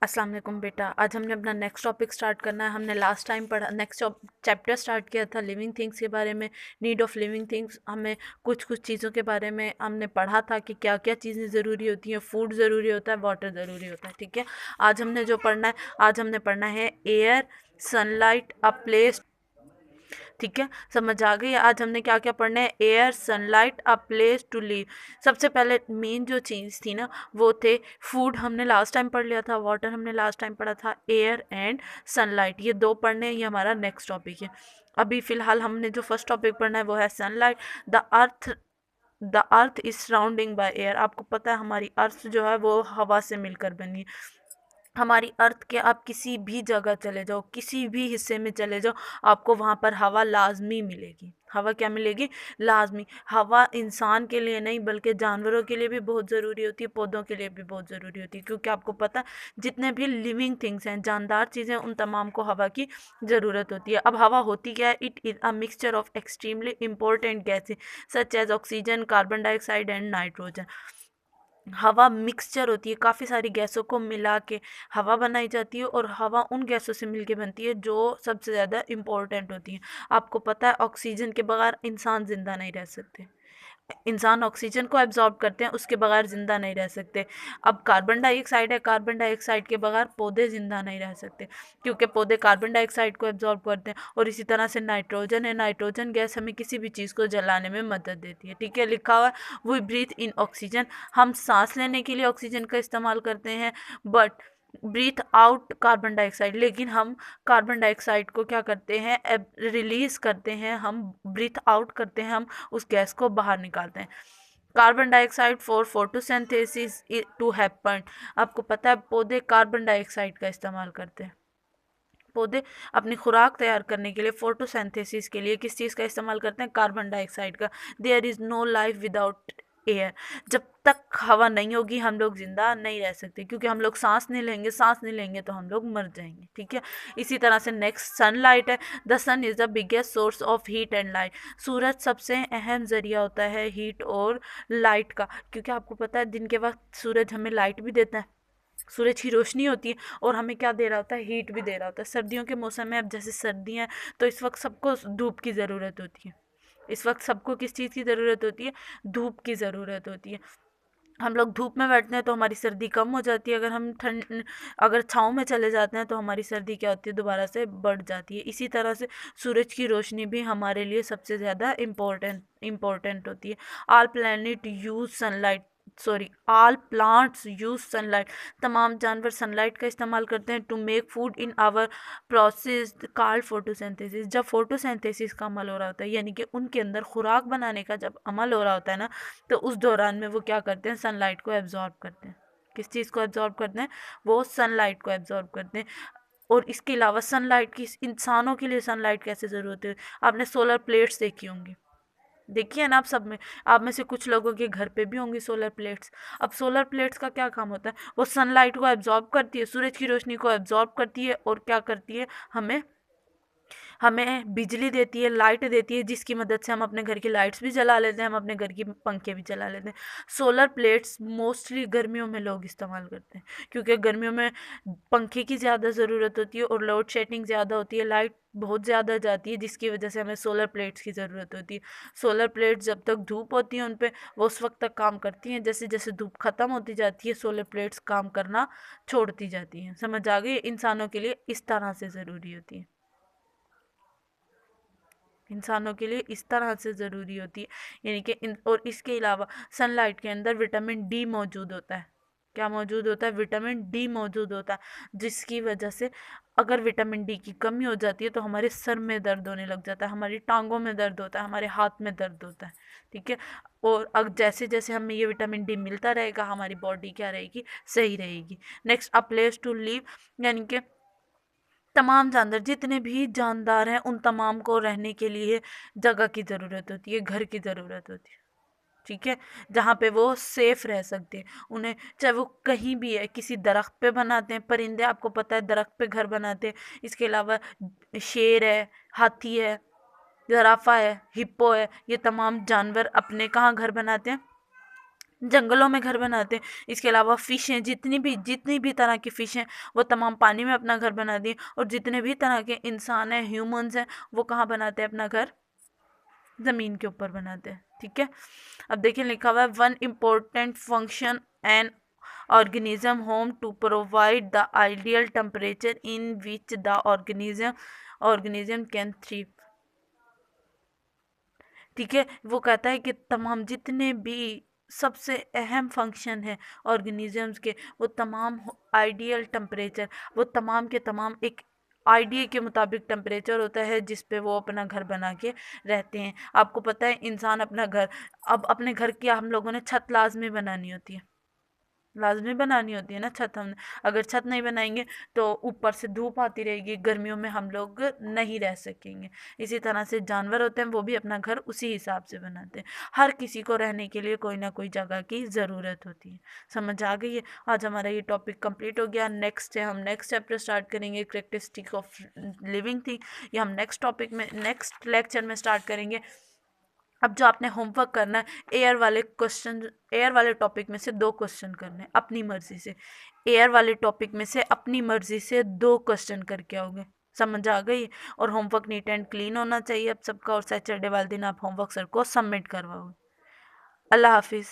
अस्सलाम वालेकुम बेटा। आज हमने अपना नेक्स्ट टॉपिक स्टार्ट करना है। हमने लास्ट टाइम पढ़ा, नेक्स्ट चैप्टर स्टार्ट किया था लिविंग थिंग्स के बारे में, नीड ऑफ लिविंग थिंग्स। हमें कुछ कुछ चीज़ों के बारे में हमने पढ़ा था कि क्या क्या चीज़ें ज़रूरी होती हैं। फूड ज़रूरी होता है, वाटर ज़रूरी होता है, ठीक है। आज हमने जो पढ़ना है, आज हमने पढ़ना है एयर, सनलाइट, अ प्लेस, ठीक है। समझ आ गई। आज हमने क्या क्या पढ़ना है, air, sunlight, a place to live. सबसे पहले मेन जो चीज़ थी ना वो थे फूड, हमने लास्ट टाइम पढ़ लिया था। वाटर हमने लास्ट टाइम पढ़ा था। एयर एंड सनलाइट, ये दो पढ़ने हैं, ये हमारा नेक्स्ट टॉपिक है। अभी फ़िलहाल हमने जो फर्स्ट टॉपिक पढ़ना है वो है sunlight. The earth is surrounding by air. आपको पता है हमारी अर्थ जो है वो हवा से मिलकर बनी है। हमारी अर्थ के आप किसी भी जगह चले जाओ, किसी भी हिस्से में चले जाओ, आपको वहाँ पर हवा लाजमी मिलेगी। हवा क्या मिलेगी? लाजमी। हवा इंसान के लिए नहीं बल्कि जानवरों के लिए भी बहुत ज़रूरी होती है, पौधों के लिए भी बहुत ज़रूरी होती है, क्योंकि आपको पता है जितने भी लिविंग थिंग्स हैं, जानदार चीज़ें, उन तमाम को हवा की ज़रूरत होती है। अब हवा होती क्या है? It is a mixture of extremely important gases such as oxygen, carbon dioxide and nitrogen. हवा मिक्सचर होती है, काफ़ी सारी गैसों को मिला के हवा बनाई जाती है, और हवा उन गैसों से मिलके बनती है जो सबसे ज़्यादा इम्पोर्टेंट होती हैं। आपको पता है ऑक्सीजन के बगैर इंसान ज़िंदा नहीं रह सकते। इंसान ऑक्सीजन को एब्जॉर्ब करते हैं, उसके बगैर ज़िंदा नहीं रह सकते। अब कार्बन डाइऑक्साइड है, कार्बन डाइऑक्साइड के बगैर पौधे ज़िंदा नहीं रह सकते, क्योंकि पौधे कार्बन डाइऑक्साइड को एब्जॉर्ब करते हैं। और इसी तरह से नाइट्रोजन है, नाइट्रोजन गैस हमें किसी भी चीज़ को जलाने में मदद देती है, ठीक है। लिखा हुआ है वी ब्रीथ इन ऑक्सीजन, हम सांस लेने के लिए ऑक्सीजन का इस्तेमाल करते हैं, but breathe out carbon dioxide. लेकिन हम कार्बन डाइऑक्साइड को क्या करते हैं? रिलीज करते हैं, हम ब्रीथ आउट करते हैं, हम उस गैस को बाहर निकालते हैं। Carbon dioxide for photosynthesis to happen. आपको पता है पौधे कार्बन डाइऑक्साइड का इस्तेमाल करते हैं। पौधे अपनी खुराक तैयार करने के लिए, फोटोसिंथेसिस के लिए किस चीज़ का इस्तेमाल करते हैं? कार्बन डाइऑक्साइड का। There is no life without air. जब तक हवा नहीं होगी हम लोग ज़िंदा नहीं रह सकते, क्योंकि हम लोग सांस नहीं लेंगे, सांस नहीं लेंगे तो हम लोग मर जाएंगे, ठीक है। इसी तरह से नेक्स्ट सनलाइट है। The sun is the biggest source of heat and light. सूरज सबसे अहम ज़रिया होता है हीट और लाइट का, क्योंकि आपको पता है दिन के वक्त सूरज हमें लाइट भी देता है, सूरज की रोशनी होती है, और हमें क्या दे रहा होता है? हीट भी दे रहा होता है। सर्दियों के मौसम में, अब जैसे सर्दियाँ हैं तो इस वक्त सबको धूप की ज़रूरत होती है। इस वक्त सबको किस चीज़ की ज़रूरत होती है? धूप की ज़रूरत होती है। हम लोग धूप में बैठते हैं तो हमारी सर्दी कम हो जाती है, अगर छाँव में चले जाते हैं तो हमारी सर्दी क्या होती है? दोबारा से बढ़ जाती है। इसी तरह से सूरज की रोशनी भी हमारे लिए सबसे ज़्यादा इम्पोर्टेंट होती है। All planet use sunlight, sorry, all plants use sunlight. तमाम जानवर सनलाइट का इस्तेमाल करते हैं to make food in our process called photosynthesis. जब फोटोसिंथेसिस का अमल हो रहा होता है, यानी कि उनके अंदर खुराक बनाने का जब अमल हो रहा होता है ना, तो उस दौरान में वो क्या करते हैं? सनलाइट को एब्जॉर्ब करते हैं। किस चीज़ को एब्जॉर्ब करते हैं? वो सनलाइट को एब्जॉर्ब करते हैं। और इसके अलावा सनलाइट की इंसानों के लिए सनलाइट कैसे ज़रूरत है? आपने सोलर प्लेट्स देखी होंगी, देखिए ना आप सब में, आप में से कुछ लोगों के घर पे भी होंगी सोलर प्लेट्स। अब सोलर प्लेट्स का क्या काम होता है? वो सनलाइट को एब्जॉर्ब करती है, सूरज की रोशनी को एब्जॉर्ब करती है, और क्या करती है? हमें हमें बिजली देती है, लाइट देती है, जिसकी मदद से हम अपने घर की लाइट्स भी जला लेते हैं, हम अपने घर की पंखे भी जला लेते हैं। सोलर प्लेट्स मोस्टली गर्मियों में लोग इस्तेमाल करते हैं, क्योंकि गर्मियों में पंखे की ज़्यादा ज़रूरत होती है, और लोड शेडिंग ज़्यादा होती है, लाइट बहुत ज़्यादा जाती है, जिसकी वजह से हमें सोलर प्लेट्स की ज़रूरत होती है। सोलर प्लेट्स जब तक धूप होती है उन पर, वो उस वक्त तक काम करती हैं। जैसे जैसे धूप ख़त्म होती जाती है सोलर प्लेट्स काम करना छोड़ती जाती हैं। समझ आ गई? इंसानों के लिए इस तरह से ज़रूरी होती है, इंसानों के लिए इस तरह से ज़रूरी होती है, यानी कि और इसके अलावा सनलाइट के अंदर विटामिन डी मौजूद होता है। क्या मौजूद होता है? विटामिन डी मौजूद होता है, जिसकी वजह से अगर विटामिन डी की कमी हो जाती है तो हमारे सर में दर्द होने लग जाता है, हमारी टांगों में दर्द होता है, हमारे हाथ में दर्द होता है, ठीक है। और अब जैसे जैसे हमें ये विटामिन डी मिलता रहेगा हमारी बॉडी क्या रहेगी? सही रहेगी। Next, a place to live, यानी कि तमाम जानदार, जितने भी जानदार हैं उन तमाम को रहने के लिए जगह की ज़रूरत होती है, घर की ज़रूरत होती है, ठीक है। जहाँ पे वो सेफ रह सकते हैं। उन्हें चाहे वो कहीं भी है, किसी दरख्त पे बनाते हैं, परिंदे आपको पता है दरख्त पे घर बनाते हैं। इसके अलावा शेर है, हाथी है, ज़राफ़ा है, हिप्पो है, ये तमाम जानवर अपने कहाँ घर बनाते हैं? जंगलों में घर बनाते हैं। इसके अलावा फ़िशें, जितनी भी तरह की फ़िश हैं वो तमाम पानी में अपना घर बनाती हैं, और जितने भी तरह के इंसान हैं, ह्यूमंस हैं, वो कहाँ बनाते हैं अपना घर? ज़मीन के ऊपर बनाते हैं। ठीक है, अब देखिए लिखा हुआ है, one important function an organism home to provide the ideal temperature in which the organism can thrive। ठीक है, वो कहता है कि तमाम जितने भी सबसे अहम फंक्शन है ऑर्गेनिजम्स के, वो तमाम आइडियल टेम्परेचर, वो तमाम के तमाम एक आइडिया के मुताबिक टेम्परेचर होता है जिस पे वो अपना घर बना के रहते हैं। आपको पता है इंसान अपना घर, अब अपने घर की हम लोगों ने छत लाजमी बनानी होती है, लाजमी बनानी होती है ना छत। हम अगर छत नहीं बनाएंगे तो ऊपर से धूप आती रहेगी, गर्मियों में हम लोग नहीं रह सकेंगे। इसी तरह से जानवर होते हैं, वो भी अपना घर उसी हिसाब से बनाते हैं। हर किसी को रहने के लिए कोई ना कोई जगह की ज़रूरत होती है। समझ आ गई है? आज हमारा ये टॉपिक कंप्लीट हो गया। नेक्स्ट है, हम नेक्स्ट चैप्टर स्टार्ट करेंगे, करेक्टरिस्टिक ऑफ लिविंग थिंग। ये हम नेक्स्ट टॉपिक में, नेक्स्ट लेक्चर में स्टार्ट करेंगे। अब जो आपने होमवर्क करना है, एयर वाले टॉपिक में से 2 क्वेश्चन करने हैं अपनी मर्जी से। एयर वाले टॉपिक में से अपनी मर्जी से 2 क्वेश्चन करके आओगे। समझ आ गई? और होमवर्क नीट एंड क्लीन होना चाहिए अब सबका, और सैटरडे वाले दिन आप होमवर्क सर को सबमिट करवाओगे। अल्लाह हाफिज़।